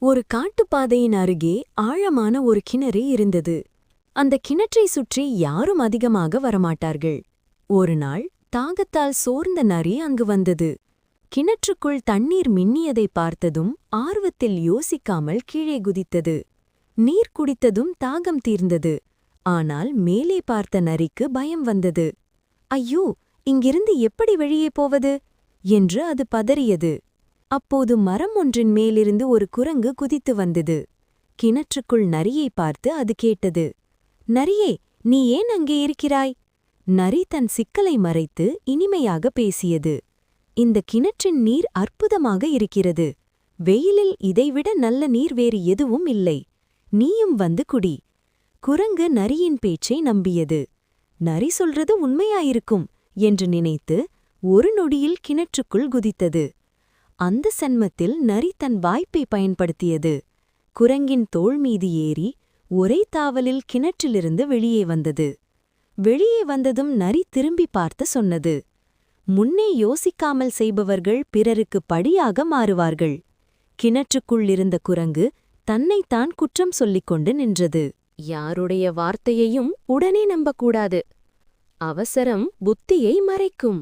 ஒரு காட்டுப்பாதையின் அருகே ஆழமான ஒரு கிணறு இருந்தது. அந்த கிணற்றை சுற்றி யாரும் அதிகமாக வரமாட்டார்கள். ஒரு நாள் தாகத்தால் சோர்ந்த நரி அங்கு வந்தது. கிணற்றுக்குள் தண்ணீர் மின்னியதை பார்த்ததும் ஆர்வத்தில் யோசிக்காமல் கீழே குதித்தது. நீர் குடித்ததும் தாகம் தீர்ந்தது. ஆனால் மேலே பார்த்த நரிக்கு பயம் வந்தது. ஐயோ, இங்கிருந்து எப்படி வெளியே போவது என்று அது பதறியது. அப்போது மரம் ஒன்றின் மேலிருந்து ஒரு குரங்கு குதித்து வந்தது. கிணற்றுக்குள் நரியை பார்த்து அது கேட்டது, நரியே, நீ ஏன் அங்கே இருக்கிறாய்? நரி தன் சிக்கலை மறைத்து இனிமையாக பேசியது. இந்த கிணற்றின் நீர் அற்புதமாக இருக்கிறது. வெயிலில் இதைவிட நல்ல நீர் வேறு எதுவும் இல்லை. நீயும் வந்து குடி. குரங்கு நரியின் பேச்சை நம்பியது. நரி சொல்றது உண்மையாயிருக்கும் என்று நினைத்து ஒரு நொடியில் கிணற்றுக்குள் குதித்தது. அந்த சன்மத்தில் நரி தன் வாய்ப்பை பயன்படுத்தியது. குரங்கின் தோள் மீது ஏறி ஒரே தாவலில் கிணற்றிலிருந்து வெளியே வந்தது. வெளியே வந்ததும் நரி திரும்பி பார்த்து சொன்னது, முன்னே யோசிக்காமல் செய்பவர்கள் பிறருக்கு படியாக மாறுவார்கள். கிணற்றுக்குள்ளிருந்த குரங்கு தன்னைத்தான் குற்றம் சொல்லிக் கொண்டு நின்றது. யாருடைய வார்த்தையையும் உடனே நம்பக்கூடாது. அவசரம் புத்தியை மறைக்கும்.